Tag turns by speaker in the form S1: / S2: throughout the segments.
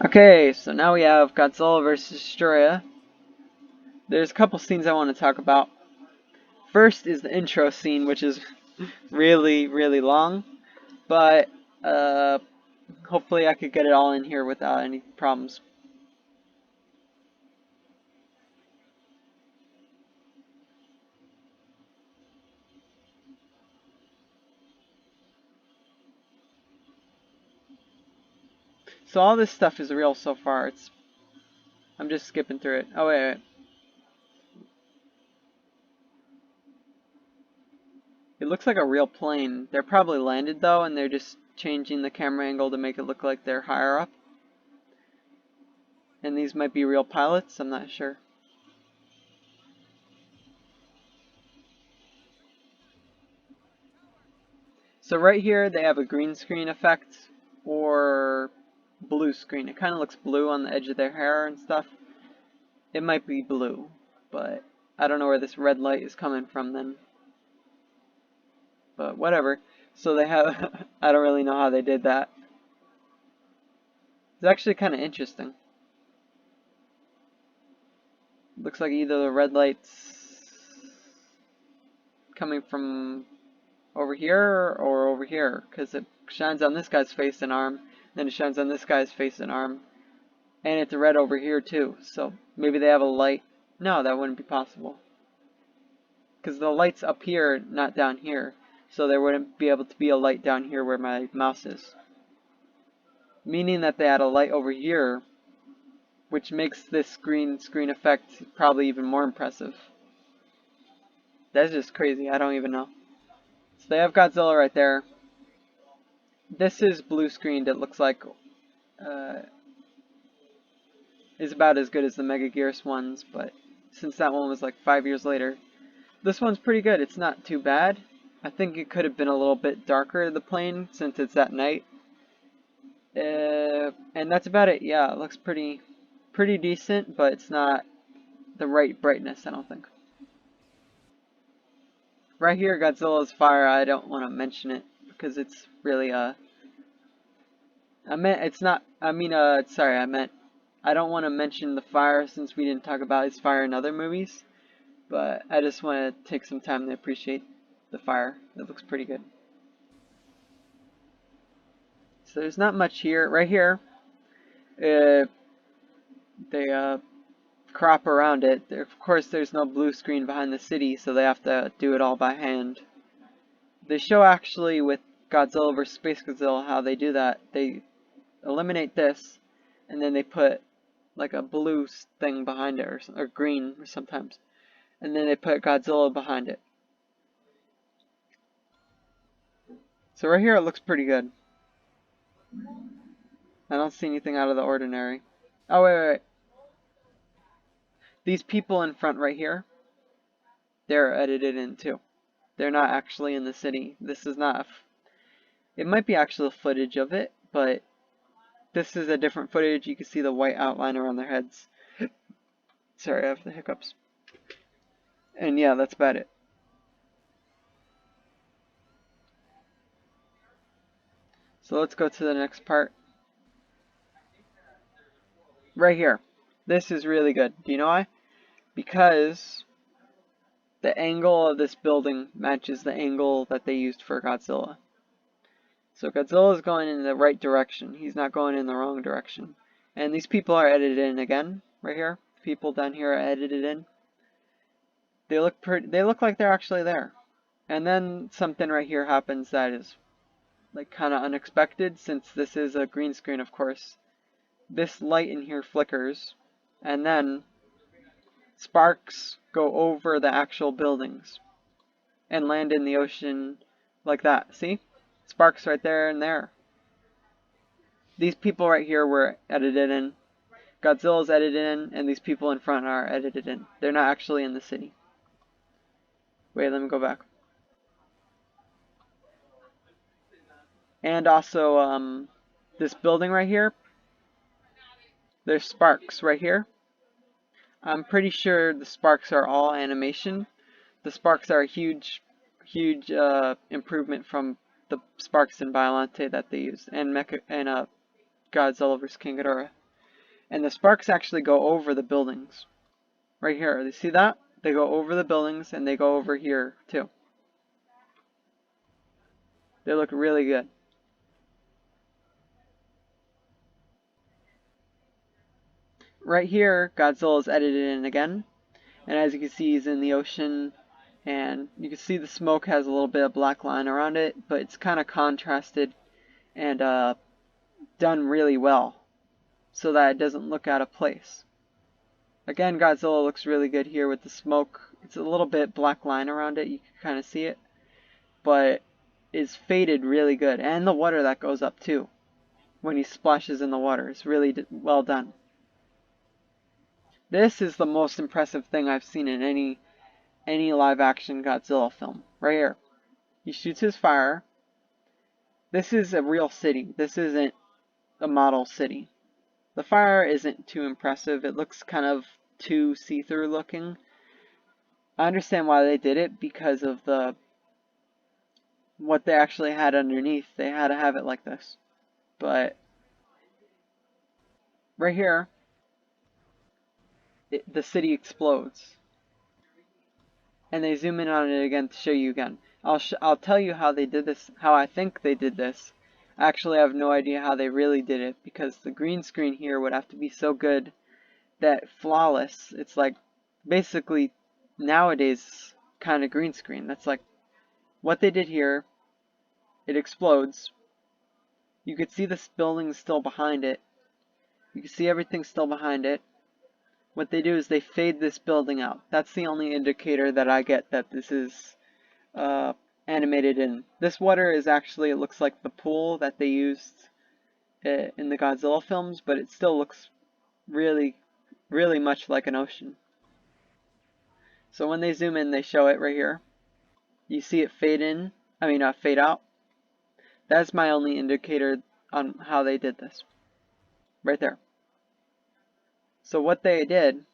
S1: Okay, so now we have Godzilla vs. Destoroyah. There's a couple scenes I want to talk about. First is the intro scene, which is really, really long, but hopefully I could get it all in here without any problems. So all this stuff is real so far. I'm just skipping through it. Oh wait. It looks like a real plane. They're probably landed though, and they're just changing the camera angle to make it look like they're higher up. And these might be real pilots, I'm not sure. So right here they have a green screen effect or blue screen. It kind of looks blue on the edge of their hair and stuff. It might be blue, but I don't know where this red light is coming from then. But whatever. So they have, I don't really know how they did that. It's actually kind of interesting. Looks like either the red light's coming from over here or over here, because it shines on this guy's face and arm, then it shines on this guy's face and arm, and it's red over here too, so maybe they have a light. No, that wouldn't be possible, because the light's up here, not down here, so there wouldn't be able to be a light down here where my mouse is. Meaning that they had a light over here, which makes this green screen effect probably even more impressive. That's just crazy, I don't even know. So they have Godzilla right there. This is blue screened, it looks like is about as good as the Mega Gearus ones, but since that one was like 5 years later, this one's pretty good. It's not too bad. I think it could have been a little bit darker, the plane, since it's at night. And that's about it. Yeah, it looks pretty decent, but it's not the right brightness, I don't think. Right here, Godzilla's fire, I don't want to mention it, because it's really, sorry, I meant, I don't want to mention the fire since we didn't talk about his fire in other movies, but I just want to take some time to appreciate the fire. It looks pretty good. So there's not much here. Right here, they crop around it. Of course, there's no blue screen behind the city, so they have to do it all by hand. They show actually with Godzilla vs. Space Godzilla how they do that. They eliminate this, and then they put like a blue thing behind it, or green, or sometimes. And then they put Godzilla behind it. So right here it looks pretty good. I don't see anything out of the ordinary. Oh, wait. These people in front right here, they're edited in too. They're not actually in the city. This is not... It might be actual footage of it, but this is a different footage. You can see the white outline around their heads. Sorry, I have the hiccups. And yeah, that's about it. So let's go to the next part. Right here. This is really good. Do you know why? Because the angle of this building matches the angle that they used for Godzilla. So Godzilla is going in the right direction. He's not going in the wrong direction. And these people are edited in again, right here. People down here are edited in. They look like they're actually there. And then something right here happens that is like kind of unexpected, since this is a green screen, of course. This light in here flickers, and then sparks go over the actual buildings and land in the ocean like that. See? Sparks right there and there. These people right here were edited in. Godzilla's edited in, and these people in front are edited in. They're not actually in the city. Wait, let me go back. And also, this building right here, there's sparks right here. I'm pretty sure the sparks are all animation. The sparks are a huge improvement from the sparks in Biollante that they used, and Godzilla vs. King Ghidorah. And the sparks actually go over the buildings. Right here, you see that? They go over the buildings and they go over here too. They look really good. Right here, Godzilla is edited in again. And as you can see, he's in the ocean. And you can see the smoke has a little bit of black line around it, but it's kind of contrasted and done really well so that it doesn't look out of place. Again, Godzilla looks really good here with the smoke. It's a little bit black line around it, you can kind of see it, but it's faded really good. And the water that goes up too, when he splashes in the water, is really well done. This is the most impressive thing I've seen in any live action Godzilla film. Right here. He shoots his fire. This is a real city. This isn't a model city. The fire isn't too impressive. It looks kind of too see-through looking. I understand why they did it because of what they actually had underneath. They had to have it like this. But right here, the city explodes. And they zoom in on it again to show you again. I'll tell you how they did this, how I think they did this. Actually, I have no idea how they really did it because the green screen here would have to be so good that flawless. It's like basically nowadays kind of green screen. That's like what they did here. It explodes. You could see this building still behind it. You can see everything still behind it. What they do is they fade this building out. That's the only indicator that I get that this is animated in. This water is actually, it looks like the pool that they used in the Godzilla films, but it still looks really, really much like an ocean. So when they zoom in, they show it right here. You see it fade in, fade out. That's my only indicator on how they did this. Right there. So what they did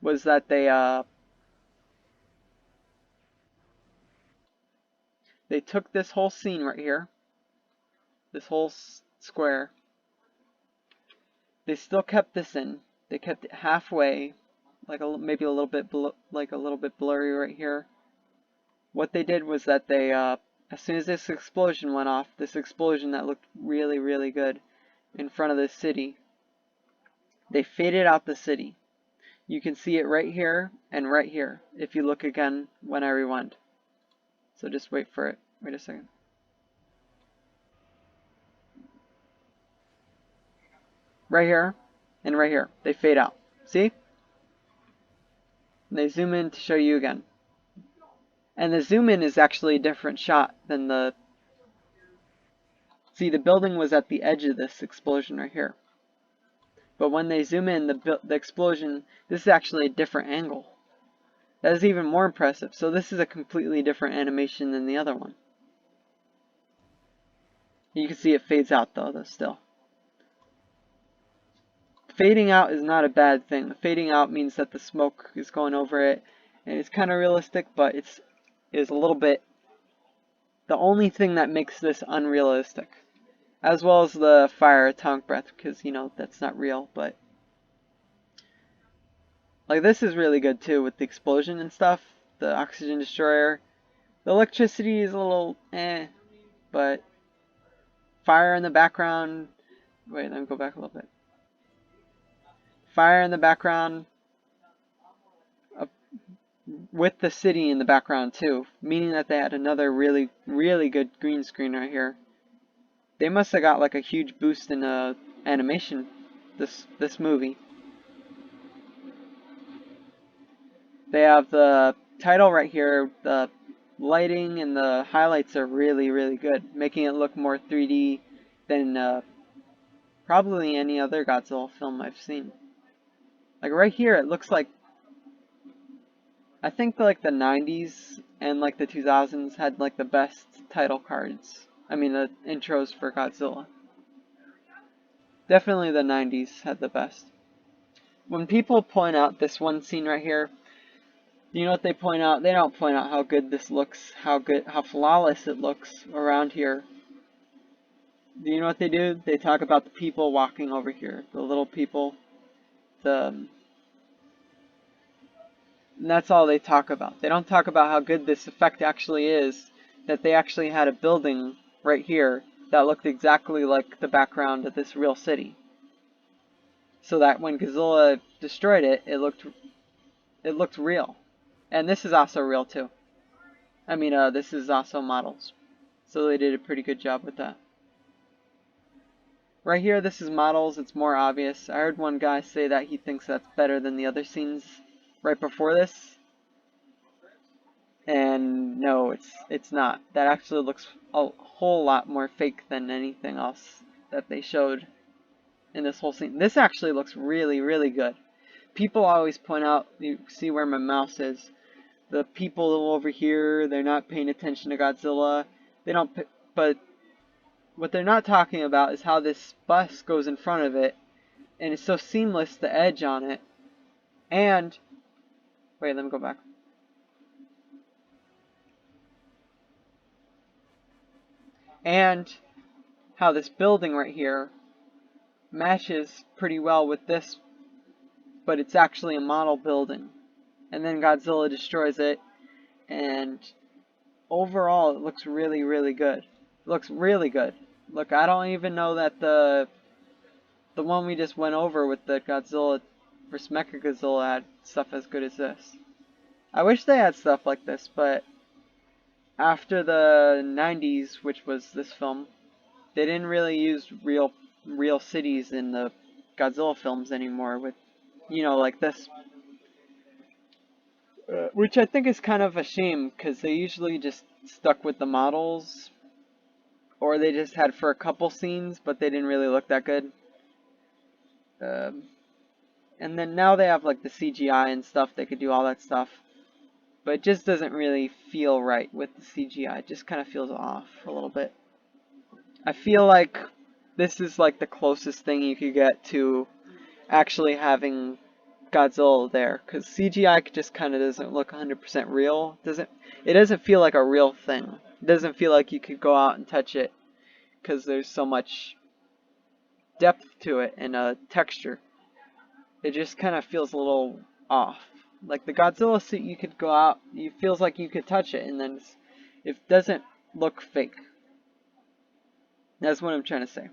S1: was that they took this whole scene right here, this whole square. They still kept this in. They kept it halfway, like maybe a little bit blurry right here. What they did was that they, as soon as this explosion went off, this explosion that looked really, really good in front of the city, they faded out the city. You can see it right here and right here if you look again when I rewind. So just wait for it. Wait a second. Right here and right here. They fade out. See? And they zoom in to show you again. And the zoom in is actually a different shot than the... See, the building was at the edge of this explosion right here. But when they zoom in, the explosion, this is actually a different angle. That is even more impressive. So this is a completely different animation than the other one. You can see it fades out though still. Fading out is not a bad thing. Fading out means that the smoke is going over it, and it's kind of realistic, but is a little bit the only thing that makes this unrealistic, as well as the fire atomic breath, because that's not real. But like this is really good too with the explosion and stuff, the oxygen destroyer. The electricity is a little but fire in the background. Wait, let me go back a little bit. Fire in the background. With the city in the background too, meaning that they had another really, really good green screen right here. They must have got like a huge boost in animation this movie. They have the title right here. The lighting and the highlights are really, really good, making it look more 3D than probably any other Godzilla film I've seen. Like right here, it looks like I think like the 90s and like the 2000s had like the best title cards. The intros for Godzilla. Definitely the 90s had the best. When people point out this one scene right here, you know what they point out? They don't point out how good this looks, how flawless it looks around here. Do you know what they do? They talk about the people walking over here, the little people. And that's all they talk about. They don't talk about how good this effect actually is. That they actually had a building right here that looked exactly like the background of this real city. So that when Godzilla destroyed it, it looked real. And this is also real too. I mean, this is also models. So they did a pretty good job with that. Right here, this is models. It's more obvious. I heard one guy say that he thinks that's better than the other scenes right before this. And no, it's not. That actually looks a whole lot more fake than anything else that they showed in this whole scene. This actually looks really, really good. People always point out, you see where my mouse is, the people over here, they're not paying attention to Godzilla. They don't, but what they're not talking about is how this bus goes in front of it, and it's so seamless, the edge on it. And, wait, let me go back. And how this building right here matches pretty well with this, but it's actually a model building. And then Godzilla destroys it, and overall it looks really, really good. It looks really good. Look, I don't even know that the one we just went over with the Godzilla vs. Mechagodzilla had stuff as good as this. I wish they had stuff like this, but after the 90s, which was this film, they didn't really use real cities in the Godzilla films anymore with, you know, like this. Which I think is kind of a shame, because they usually just stuck with the models, or they just had for a couple scenes, but they didn't really look that good. And then now they have like the CGI and stuff, they could do all that stuff. But it just doesn't really feel right with the CGI, it just kind of feels off a little bit. I feel like this is like the closest thing you could get to actually having Godzilla there, because CGI just kind of doesn't look 100% real. It doesn't feel like a real thing. It doesn't feel like you could go out and touch it, because there's so much depth to it and texture. It just kind of feels a little off. Like the Godzilla suit, you could go out, it feels like you could touch it, and then it doesn't look fake. That's what I'm trying to say.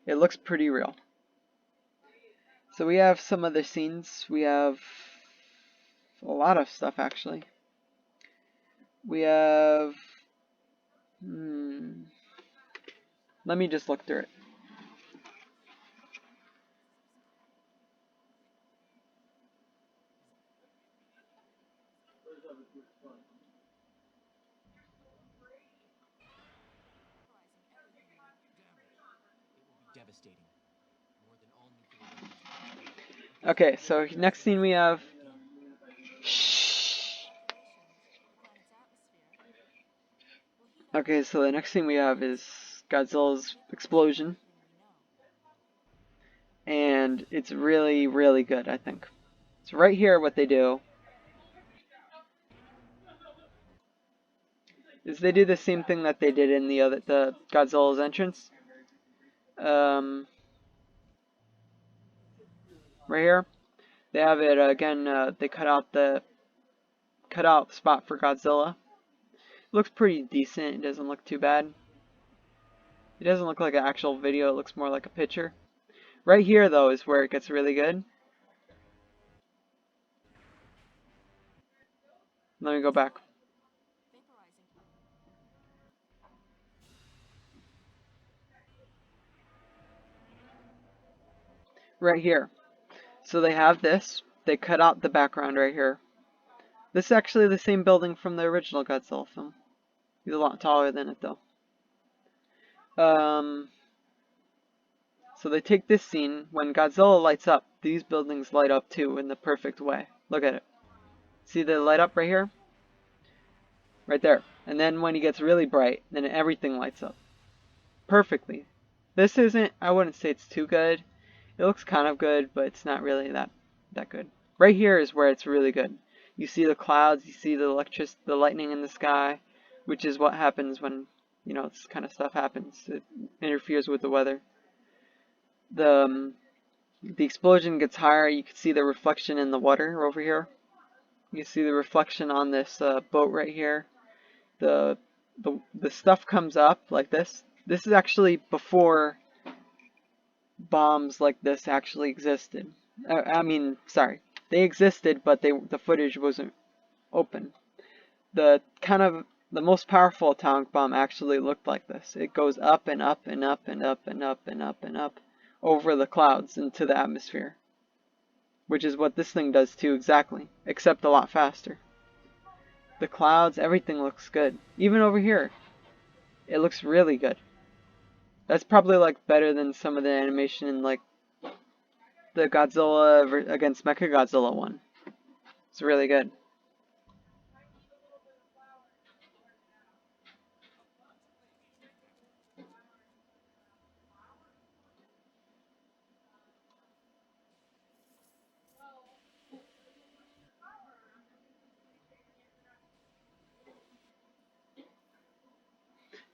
S1: It looks pretty real. So we have some other scenes. We have a lot of stuff actually. We have... let me just look through it. Okay, so next scene we have... Shh. Okay, so the next thing we have is Godzilla's explosion. And it's really, really good, I think. So right here, what they do is they do the same thing that they did in the Godzilla's entrance. Right here, they have it again. They cut out the spot for Godzilla. It looks pretty decent. It doesn't look too bad. It doesn't look like an actual video. It looks more like a picture. Right here, though, is where it gets really good. Let me go back. Right here. So they have this. They cut out the background right here. This is actually the same building from the original Godzilla film. He's a lot taller than it, though. So they take this scene. When Godzilla lights up, these buildings light up too in the perfect way. Look at it. See the light up right here? Right there. And then when he gets really bright, then everything lights up. Perfectly. This isn't, I wouldn't say it's too good. It looks kind of good, but it's not really that good. Right here is where it's really good. You see the clouds, you see the lightning in the sky, which is what happens when You know, this kind of stuff happens. It interferes with the weather. The explosion gets higher. You can see the reflection in the water over here. You can see the reflection on this boat right here. The, the stuff comes up like this. This is actually before bombs like this actually existed. I mean, sorry, they existed, but the footage wasn't open. The most powerful atomic bomb actually looked like this. It goes up and up and up and up and up and up and up over the clouds into the atmosphere, which is what this thing does too exactly, except a lot faster. The clouds, everything looks good. Even over here, it looks really good. That's probably like better than some of the animation in like the Godzilla against Mechagodzilla one. It's really good.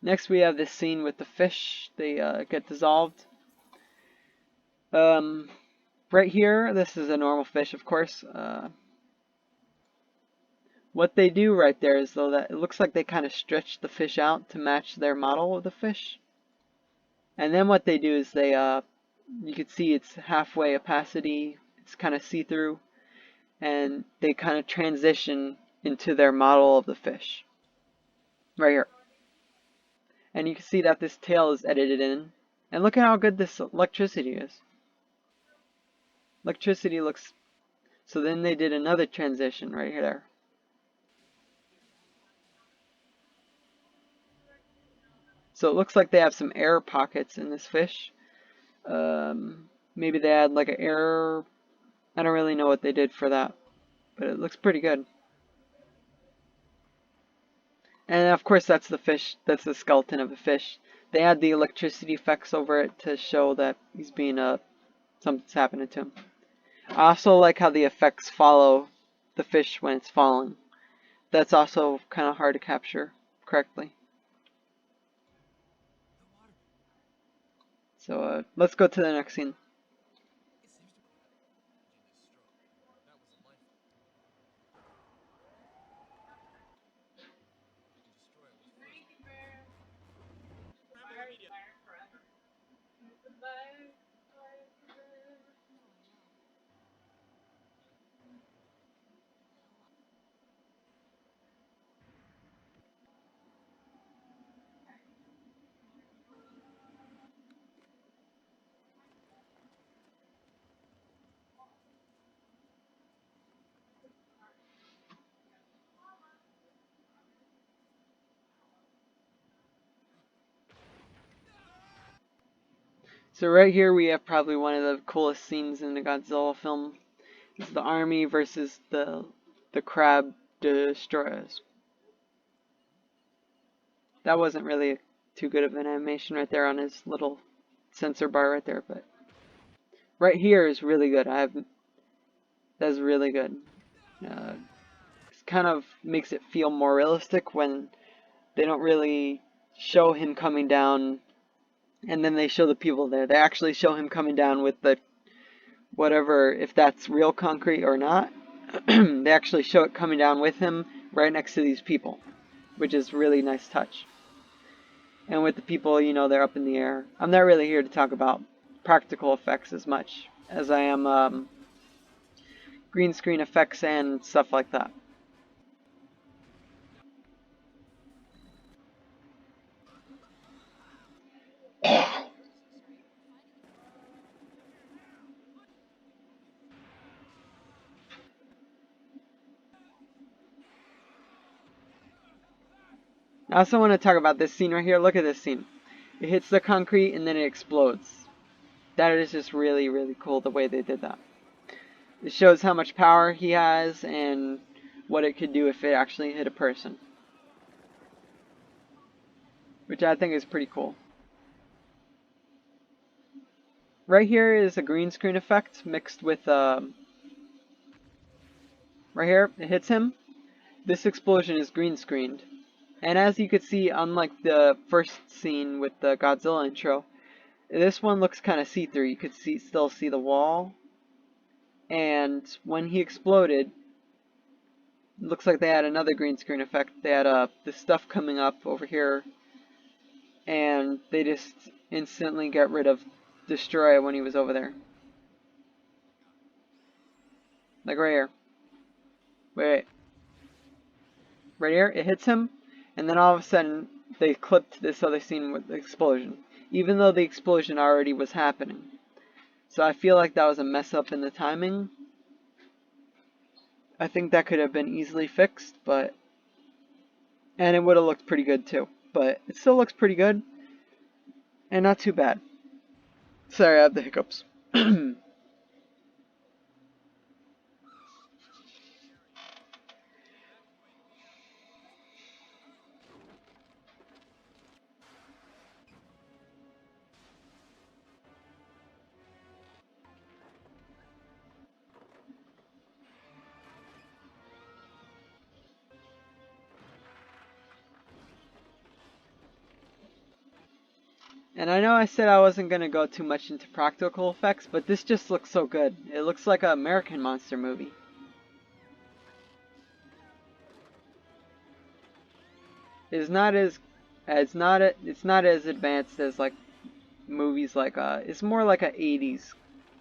S1: Next we have this scene with the fish. They get dissolved. Right here, this is a normal fish, of course. What they do right there is though that it looks like they kind of stretch the fish out to match their model of the fish. And then what they do is they, you can see it's halfway opacity. It's kind of see-through. And they kind of transition into their model of the fish. Right here. And you can see that this tail is edited in. And look at how good this electricity is. Electricity looks... So then they did another transition right here. So it looks like they have some air pockets in this fish. Maybe they had like an air... I don't really know what they did for that. But it looks pretty good. And of course that's the fish. That's the skeleton of a fish. They add the electricity effects over it to show that he's being something's happening to him. I also like how the effects follow the fish when it's falling. That's also kind of hard to capture correctly. So let's go to the next scene. So right here we have probably one of the coolest scenes in the Godzilla film. It's the army versus the crab destroyers. That wasn't really too good of an animation right there on his little sensor bar right there, but right here is really good. That's really good. It kind of makes it feel more realistic when they don't really show him coming down and then they show the people there. They actually show him coming down with the whatever, if that's real concrete or not. They actually show it coming down with him right next to these people, which is really nice touch. And with the people, you know, they're up in the air. I'm not really here to talk about practical effects as much as I am green screen effects and stuff like that. I also want to talk about this scene right here. Look at this scene. It hits the concrete and then it explodes. That is just really, really cool the way they did that. It shows how much power he has and what it could do if it actually hit a person. Which I think is pretty cool. Right here is a green screen effect mixed with, right here, it hits him. This explosion is green screened. And as you could see, unlike the first scene with the Godzilla intro, this one looks kind of see-through. You could still see the wall. And when he exploded, it looks like they had another green screen effect. They had this stuff coming up over here, and they just instantly got rid of Destoroyah when he was over there. Like right here. Wait. Right here, it hits him, and then all of a sudden they clipped this other scene with the explosion, even though the explosion already was happening. So I feel like that was a mess up in the timing. I think that could have been easily fixed, and it would have looked pretty good too. But it still looks pretty good, and not too bad. Sorry, I have the hiccups. And I know I said I wasn't going to go too much into practical effects, but this just looks so good. It looks like an American monster movie. It's not as it's not as advanced as like movies like it's more like a 80s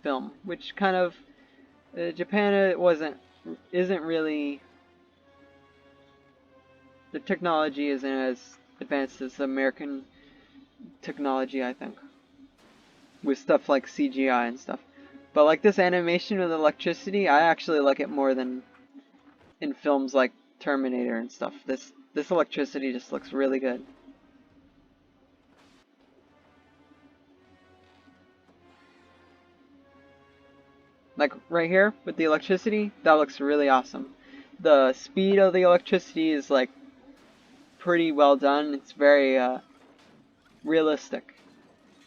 S1: film, which kind of Japan isn't really, the technology isn't as advanced as American technology, I think, with stuff like CGI and stuff. But like this animation with electricity, I actually like it more than in films like Terminator and stuff. This electricity just looks really good. Like right here with the electricity, that looks really awesome. The speed of the electricity is like pretty well done. It's very realistic.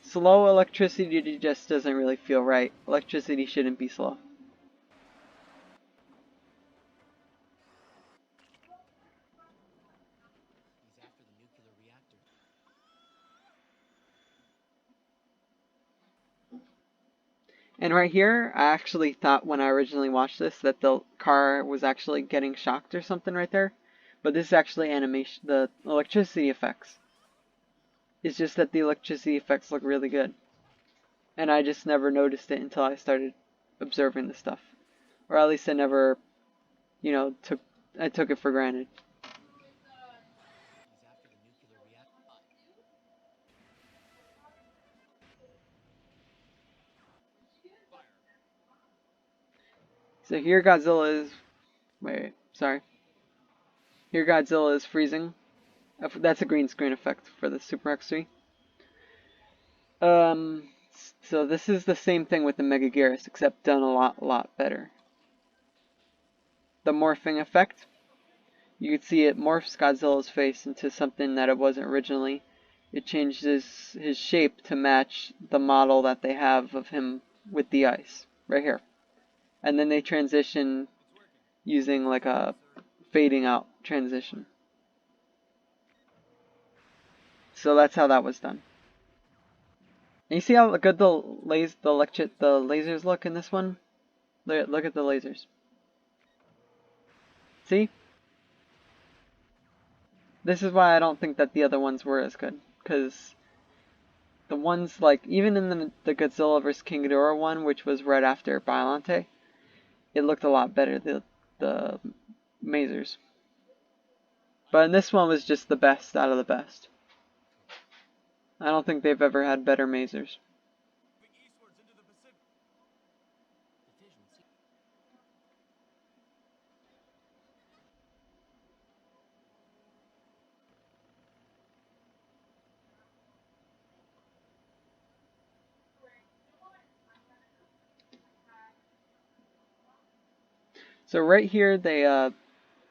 S1: Slow electricity just doesn't really feel right. Electricity shouldn't be slow. And right here, I actually thought when I originally watched this that the car was actually getting shocked or something right there. But this is actually animation, the electricity effects. It's just that the electricity effects look really good. And I just never noticed it until I started observing the stuff. Or at least I never, I took it for granted. So here Godzilla is, wait, sorry. Here Godzilla is freezing. That's a green screen effect for the Super X3. So this is the same thing with the Megaguirus, except done a lot better. The morphing effect, you can see it morphs Godzilla's face into something that it wasn't originally. It changes his shape to match the model that they have of him with the ice, right here. And then they transition using like a fading out transition. So that's how that was done. And you see how good the lasers look in this one? Look at the lasers. See? This is why I don't think that the other ones were as good. Because the ones, like, even in the Godzilla vs. King Ghidorah one, which was right after Biollante, it looked a lot better, the masers. But in this one was just the best out of the best. I don't think they've ever had better masers. So right here,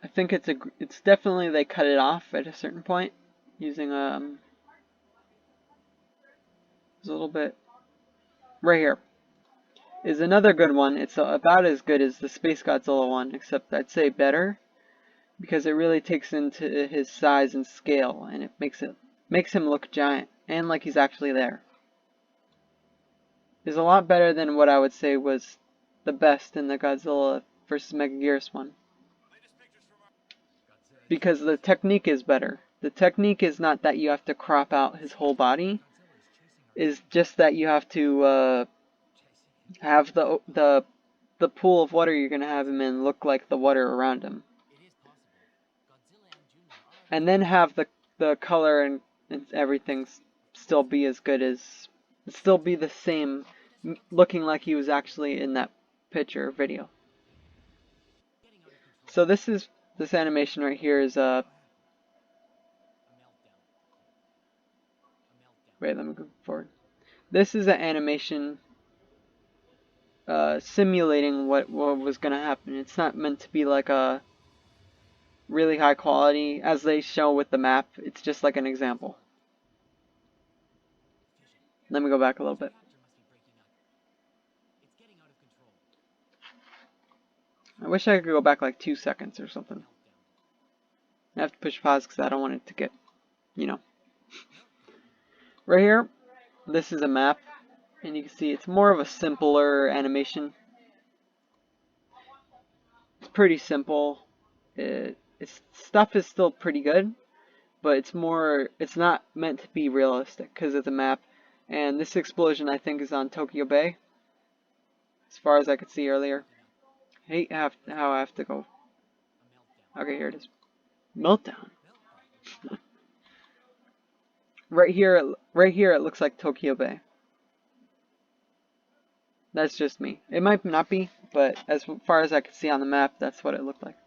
S1: I think it's definitely they cut it off at a certain point using a little bit. Right here is another good one. It's about as good as the Space Godzilla one, except I'd say better. because it really takes into his size and scale, and it makes him look giant and like he's actually there. Is a lot better than what I would say was the best in the Godzilla vs. Megaguirus one. Because the technique is better. The technique is not that you have to crop out his whole body. Is just that you have to have the pool of water you're gonna have him in look like the water around him. And then have the color and everything still be as good as, still be the same, looking like he was actually in that picture or video. So this animation right here is wait, let me go forward. This is an animation simulating what was gonna happen. It's not meant to be like a really high quality as they show with the map. It's just like an example. Let me go back a little bit. I wish I could go back like 2 seconds or something. I have to push pause because I don't want it to get, you know. Right here, this is a map, and you can see it's more of a simpler animation. It's pretty simple. Its stuff is still pretty good, but it's not meant to be realistic because it's a map. And this explosion, I think, is on Tokyo Bay, as far as I could see earlier. I hate how I have to go. Okay, here it is. Meltdown. Right here, it looks like Tokyo Bay. That's just me. It might not be, but as far as I could see on the map, that's what it looked like.